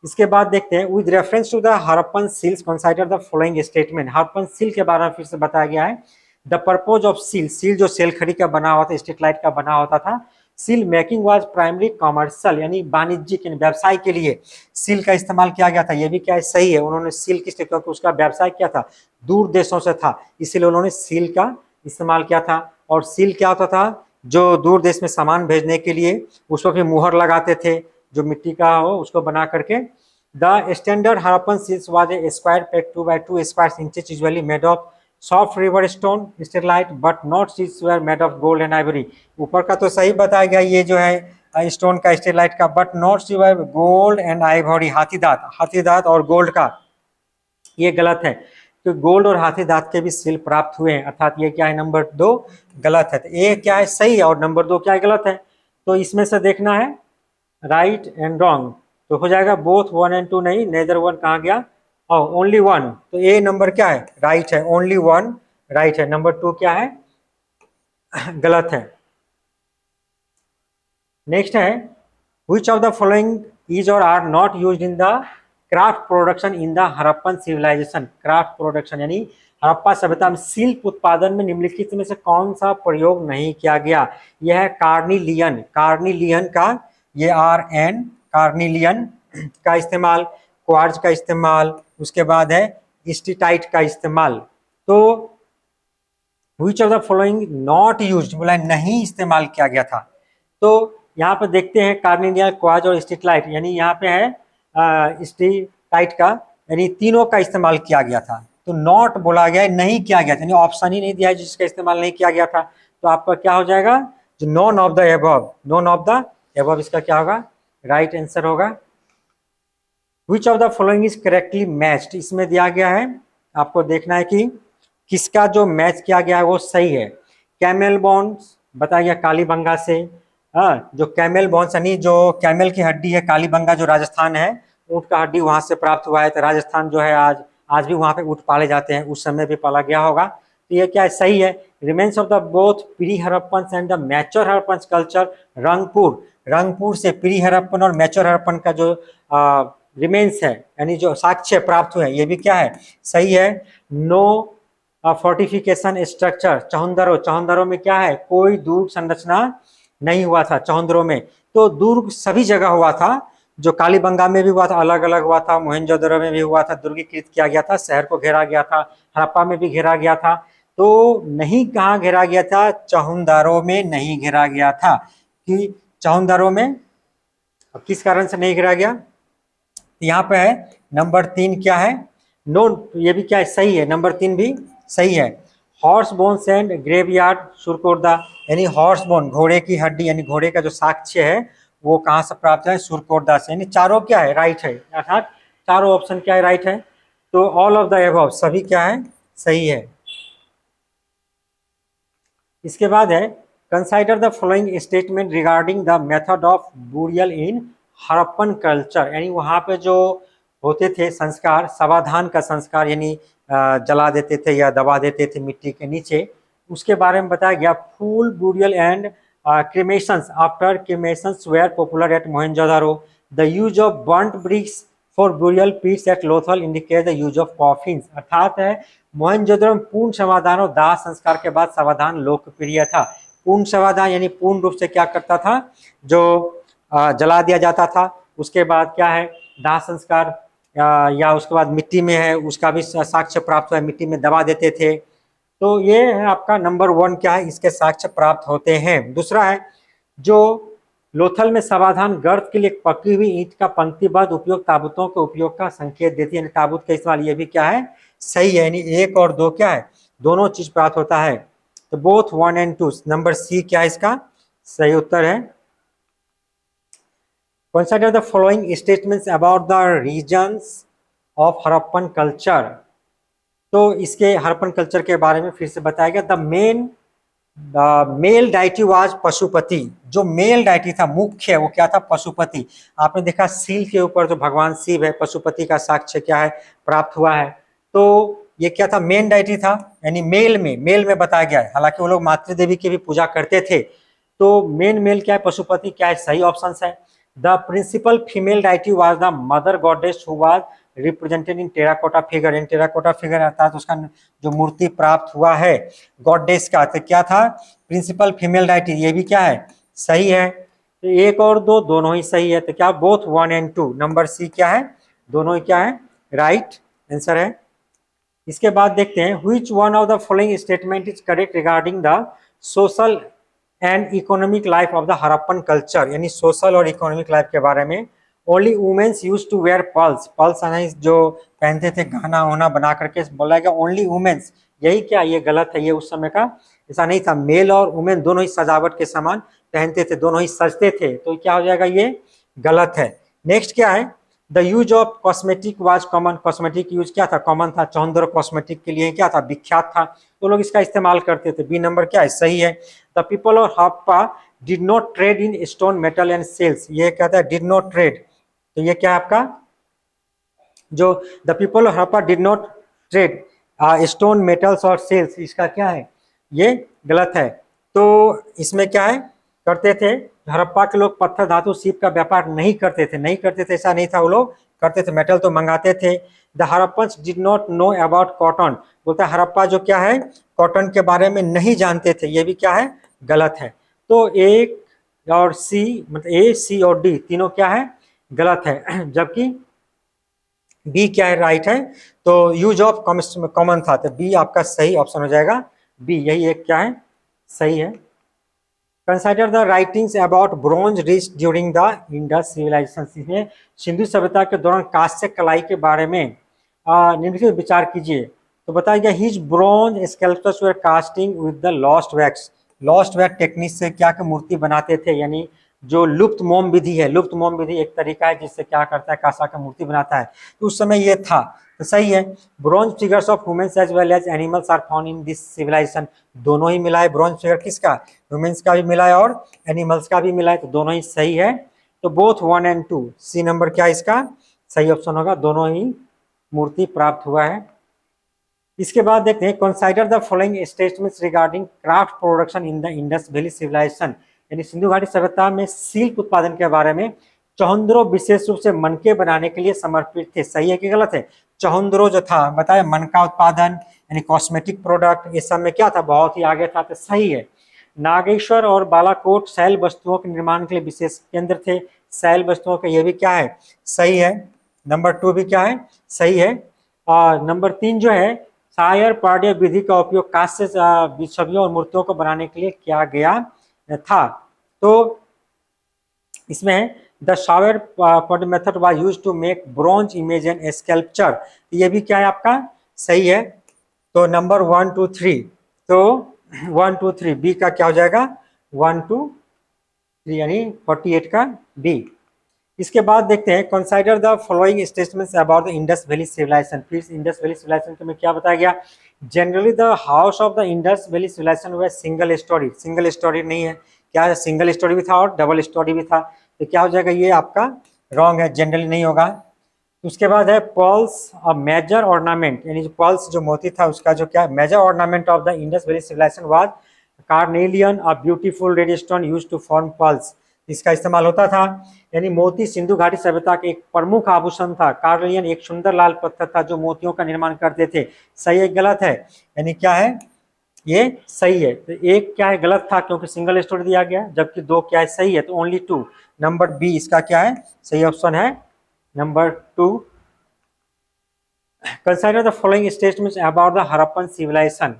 इसके बाद देखते हैं with reference to the Harappan seals consider the following statement. Harappan seal के बारे में फिर से बताया गया है। The purpose of seal, seal जो सेलखड़ी का बना हुआ था, स्ट्रीट लाइट का बना होता था। Seal making was primary commercial, यानी वाणिज्यिक व्यवसाय के लिए सील का इस्तेमाल किया गया था। ये भी क्या है, सही है। उन्होंने सील किस, क्योंकि उसका व्यवसाय क्या था, दूर देशों से था, इसीलिए उन्होंने सील का इस्तेमाल किया था। और सील क्या होता था, जो दूर देश में सामान भेजने के लिए उस पर मुहर लगाते थे, जो मिट्टी का हो उसको बना करके। The standard Harappan seals was a square peg 2 by 2 square inches usually made of soft river stone steatite but not seals were made of gold and ivory. ऊपर का तो सही बताया गया, ये जो है स्टोन का स्टेलाइट का, but not seals gold and ivory, हाथी दांत और गोल्ड का, ये गलत है। तो गोल्ड और हाथी दांत के भी सील प्राप्त हुए हैं, अर्थात ये क्या है, नंबर 2 गलत है। तो ए क्या है, सही है, और नंबर 2 क्या है, गलत है। तो इसमें से देखना है राइट एंड रॉन्ग, तो हो जाएगा बोथ 1 and 2 नहीं, नेदर 1 कहाँ गया, और ओनली 1। तो ए नंबर क्या है, राइट है, ओनली 1 राइट है, नंबर 2 क्या है, गलत है। नेक्स्ट है which of the following is or are not used in the craft production in the Harappan civilization। Craft production यानी हड़प्पा सभ्यता में शिल्प उत्पादन में निम्नलिखित में से कौन सा प्रयोग नहीं किया गया। यह है कार्निलियन, कार्निलियन का ये RN, कार्निलियन का इस्तेमाल, क्वार्ट्ज का इस्तेमाल, उसके बाद है स्टीटाइट का इस्तेमाल। तो which of the following not used, बोला नहीं इस्तेमाल किया गया था। तो यहाँ पे देखते हैं कार्निलियन, क्वार्ट्ज और स्टीलाइट, यानी यहाँ पे है स्टीलाइट का, यानी तीनों का इस्तेमाल किया गया था। तो नॉट बोला गया है, नहीं किया गया था, यानी ऑप्शन ही नहीं दिया है जिसका इस्तेमाल नहीं किया गया था। तो आपका क्या हो जाएगा, जो none of the above, none of the above इसका क्या होगा, राइट आंसर होगा। Which of the following is correctly matched, इसमें दिया गया है, आपको देखना है कि किसका जो मैच किया गया है वो सही है। कैमल बोन्स बताया गया कालीबंगा से, जो कैमल बोन्स यानी जो कैमल की हड्डी है, कालीबंगा जो राजस्थान है, ऊँट का हड्डी वहां से प्राप्त हुआ है। तो राजस्थान जो है आज भी वहां पे ऊँट पाले जाते हैं, उस समय भी पाला गया होगा। तो ये क्या है, सही है। Remains of the both pre Harappan and the mature Harappan culture Rangpur, Rangpur से प्री हड़प्पन और मैच्योर हड़प्पन का जो रिमेन्स है, यानी जो साक्ष्य प्राप्त हुए हैं, ये भी क्या है, सही है। नो फोर्टिफिकेशन स्ट्रक्चर चौहंदरो, चौहंदरो में क्या है, कोई दुर्ग संरचना नहीं हुआ था चौहंदरो में। तो दुर्ग सभी जगह हुआ था, जो कालीबंगा में भी हुआ था, अलग अलग हुआ था, मोहनजोदड़ो में भी हुआ था, दुर्गीकृत किया गया था, शहर को घेरा गया था, हड़प्पा में भी घेरा गया था। तो नहीं कहाँ घेरा गया था, चौहंदरो में नहीं घेरा गया था। कि चौहंदरो में अब किस कारण से नहीं घेरा गया, यहाँ पे है नंबर 3 क्या है, नो, ये भी क्या है, सही है, नंबर 3 भी सही है। हॉर्स बोन्स एंड ग्रेवयार्ड सुरकोरदा, यानी हॉर्स बोन, घोड़े की हड्डी, यानी घोड़े का जो साक्ष्य है वो कहाँ से प्राप्त है, सुरकोरदा से। यानी चारों क्या है, राइट है, अर्थात चारों ऑप्शन क्या है, राइट है। तो ऑल ऑफ द एबव सभी क्या है, सही है। इसके बाद है consider the following statement regarding the method of burial in Harappan culture, यानी वहाँ पे जो होते थे संस्कार, समाधान का संस्कार, यानी जला देते थे या दबा देते थे मिट्टी के नीचे, उसके बारे में बताया गया। Full burial and cremations after cremations were popular at Mohenjodaro. The use of burnt bricks for burial pits at Lothal indicate the use of coffins, अर्थात है मोहनजोदड़ो में पूर्ण समाधान और दाह संस्कार के बाद समाधान लोकप्रिय था। पूर्ण समाधान यानी पूर्ण रूप से क्या करता था, जो जला दिया जाता था, उसके बाद क्या है दाह संस्कार, या उसके बाद मिट्टी में है उसका भी साक्ष्य प्राप्त हुआ है, मिट्टी में दबा देते थे। तो ये है आपका नंबर 1 क्या है, इसके साक्ष्य प्राप्त होते हैं। दूसरा है जो लोथल में समाधान गर्त के लिए पकी हुई ईंट का पंक्तिबद्ध उपयोग ताबूतों के उपयोग का संकेत देती है, ताबूत का इस्तेमाल, ये भी क्या है, सही है। यानी 1 और 2 क्या है, दोनों चीज प्राप्त होता है। तो बोथ 1 and 2, नंबर सी क्या है इसका सही उत्तर है। Consider the following statements about the regions of Harappan culture. तो इसके हड़प्पन कल्चर के बारे में फिर से बताया गया। The male deity was Pashupati, जो मेल डाइटी था मुख्य वो क्या था, पशुपति। आपने देखा सील के ऊपर जो भगवान शिव है, पशुपति का साक्ष्य क्या है, प्राप्त हुआ है। तो ये क्या था, मेन डाइटी था, यानी मेल में बताया गया है। हालांकि वो लोग मातृ देवी की भी पूजा करते थे। तो मेल क्या है, पशुपति क्या है, सही ऑप्शन है। The principal female deity was the mother goddess who was represented in terracotta figure. In terracotta figure अर्थात उसका जो मूर्ति प्राप्त हुआ है गॉडेस का, तो क्या था, प्रिंसिपल फीमेल डाइटी। ये भी क्या है, सही है। तो एक और दो दोनों ही सही है, तो क्या बोथ 1 and 2, नंबर सी क्या है, दोनों ही क्या है, राइट आंसर है। इसके बाद देखते हैं which one of the following statement is correct regarding the social and economic life of the Harappan culture. यानी सोशल और इकोनॉमिक लाइफ के बारे में। Only womens use to wear pearls, pearls यानी जो पहनते थे गहना वहना बना करके, बोला गया ओनली वुमेन्स। यही क्या, ये गलत है, ये उस समय का ऐसा नहीं था। मेल और वुमेन दोनों ही सजावट के सामान पहनते थे, दोनों ही सजते थे, तो क्या हो जाएगा, ये गलत है। नेक्स्ट क्या है, the use of cosmetic was common. Cosmetic use क्या था, कॉमन था। चौंद्र कॉस्मेटिक के लिए क्या था, विख्यात था, तो लोग इसका इस्तेमाल करते थे। बी नंबर क्या है, सही है। The people of Harappa did not trade in stone metal and shells. ये कहता है डिड नॉट ट्रेड, तो ये क्या है आपका, जो the people of Harappa did not trade stone metals और सेल्स, इसका क्या है, ये गलत है। तो इसमें क्या है, करते थे हड़प्पा के लोग पत्थर धातु सीप का व्यापार नहीं करते थे, नहीं करते थे ऐसा नहीं था, वो लोग करते थे, मेटल तो मंगाते थे। The Harappans did not know about cotton. बोलता है हड़प्पा जो क्या है, कॉटन के बारे में नहीं जानते थे, ये भी क्या है, गलत है। तो एक और सी, मतलब ए सी और डी तीनों क्या है, गलत है, जबकि बी क्या है, राइट है। तो यूज ऑफ कॉमन था, तो बी आपका सही ऑप्शन हो जाएगा, बी, यही एक क्या है, सही है। Consider the writings about bronze rich during the Indus civilization. इसमें सिंधु सभ्यता के दौरान कांस्य कलाई के बारे में निम्नलिखित विचार कीजिए। तो बताया गया his bronze sculptures were casting with the lost wax. Lost wax technique से क्या के मूर्ति बनाते थे, यानी जो लुप्त मोम विधि है, लुप्त मोम विधि एक तरीका है जिससे क्या करता है, कांसा का मूर्ति बनाता है, तो उस समय ये था, तो सही है। Bronze figures of womens as well as animals are found in this civilization. दोनों ही मिला है, ब्रॉन्ज फिगर किसका, वुमेन्स का भी मिला है और एनिमल्स का भी मिला है, तो दोनों ही सही है। तो बोथ 1 and 2, सी नंबर क्या इसका सही ऑप्शन होगा, दोनों ही मूर्ति प्राप्त हुआ है। इसके बाद देखते हैं consider the following statements regarding craft production in the Indus valley civilization. यानी सिंधु घाटी सभ्यता में शिल्प उत्पादन के बारे में चौहंद्रो विशेष रूप से मनके बनाने के लिए समर्पित थे, सही है कि गलत है। चौहंद्रो जो था बताया, मन का उत्पादन यानी कॉस्मेटिक प्रोडक्ट, इस सब में क्या था, बहुत ही आगे था, तो सही है। नागेश्वर और बालाकोट शैल वस्तुओं के निर्माण के लिए विशेष केंद्र थे, शैल वस्तुओं के, ये भी क्या है, सही है। नंबर 2 भी क्या है, सही है। और नंबर 3 जो है, शायर पाड्य विधि का उपयोग कांस्य छवियों और मूर्तियों को बनाने के लिए किया गया था। तो इसमें the cire perdue method was used to make bronze image and sculpture, ये भी क्या है आपका, सही है। तो नंबर 1 2 3, तो 1 2 3 बी का क्या हो जाएगा, 1 2 3 यानी 48 का बी। इसके बाद देखते हैं consider the following statements about the Indus valley civilization. फिर इंडस वैली सिविलाइजेशन में क्या बताया गया, generally the house of the Indus valley civilization were single storey. Single storey नहीं है, क्या सिंगल स्टोरी भी था और डबल स्टोरी भी था, तो क्या हो जाएगा, ये आपका रॉन्ग है, जनरली नहीं होगा। उसके बाद है पर्ल्स और मेजर ऑर्नामेंट, यानी जो पर्ल्स जो मोती था उसका जो क्या, major ornament of the Indus valley civilization was carnelian, a beautiful red stone used to form pearls. इसका इस्तेमाल होता था, यानी मोती सिंधु घाटी सभ्यता के एक प्रमुख आभूषण था। कार्नेलियन एक सुंदर लाल पत्थर था जो मोतियों का निर्माण करते थे, सही है गलत है, यानी क्या है, ये सही है। तो एक क्या है, गलत था क्योंकि सिंगल स्टोरी दिया गया, जबकि 2 क्या है, सही है, तो ओनली 2, नंबर बी इसका क्या है, सही ऑप्शन है, number 2। Consider the following statements about the Harappan civilization.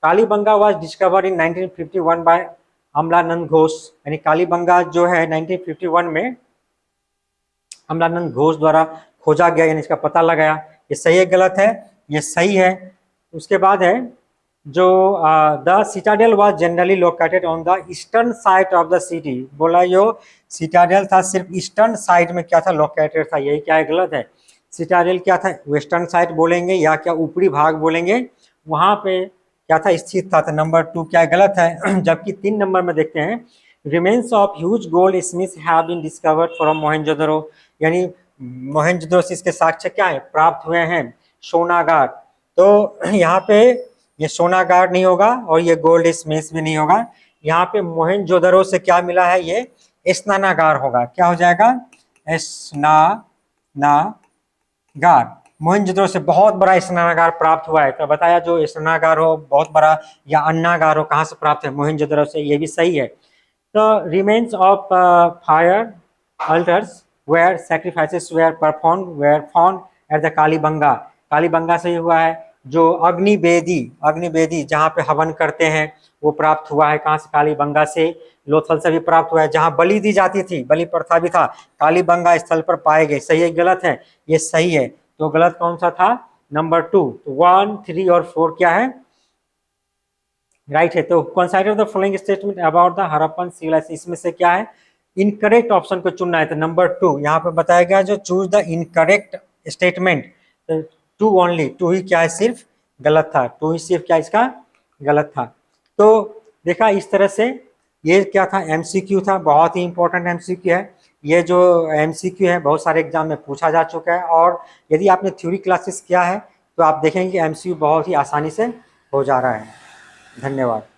Kalibangan was discovered in 1951 by Amalananda Ghosh, यानी कालीबंगा जो है 1951 में अमलानंद घोष द्वारा खोजा गया, यानी इसका पता लगाया, ये सही है गलत है, ये सही है। उसके बाद है जो the Citadel was generally located on the eastern side of the city. बोला जो सिटाडेल था सिर्फ ईस्टर्न साइड में क्या था, लोकेटेड था, यही क्या है, गलत है। सिटाडेल क्या था, वेस्टर्न साइड बोलेंगे या क्या ऊपरी भाग बोलेंगे, वहां पे क्या था, स्थित था, तो नंबर 2 क्या है, गलत है। जबकि 3 नंबर में देखते हैं remains of huge goldsmiths have been discovered from Mohenjodaro, यानी मोहनजोदड़ो से इसके साक्ष्य क्या है, प्राप्त हुए हैं, सोनागार। तो यहाँ पे ये सोनागार नहीं होगा और ये गोल्ड स्मिथ्स भी नहीं होगा, यहाँ पे मोहनजोदड़ो से क्या मिला है, ये स्नानागार होगा। क्या हो जाएगा? स्नानागार। मोहनजोदड़ो से बहुत बड़ा स्नानागार प्राप्त हुआ है। तो बताया जो स्नानागार हो बहुत बड़ा या अन्नागार हो कहाँ से प्राप्त है? मोहनजोदड़ो से। ये भी सही है। तो remains of fire altars where sacrifices were found at the Kalibangan. Kalibangan से ही हुआ है। जो अग्निवेदी जहाँ पे हवन करते हैं वो प्राप्त हुआ है कहाँ से? कालीबंगा से। लोथल से भी प्राप्त हुआ है जहाँ बलि दी जाती थी, बलि प्रथा भी था, कालीबंगा स्थल पर पाए गए। सही है गलत है? ये सही है। तो गलत कौन सा था? नंबर 2। तो 1, 3 और 4 क्या है? राइट है। तो consider the following statement about the Harappan civilization. इसमें से क्या है? इनकरेक्ट ऑप्शन को चुनना है। तो नंबर 2 यहाँ पे बताया गया जो चूज द इनकरेक्ट स्टेटमेंट। तो 2 ओनली, 2 ही क्या है? सिर्फ गलत था। 2 ही सिर्फ क्या इसका गलत था। तो देखा इस तरह से ये क्या था? एमसीक्यू था। बहुत ही इंपॉर्टेंट एमसीक्यू है। ये जो एमसीक्यू है बहुत सारे एग्जाम में पूछा जा चुका है। और यदि आपने थ्योरी क्लासेस किया है तो आप देखेंगे एमसीक्यू बहुत ही आसानी से हो जा रहा है। धन्यवाद।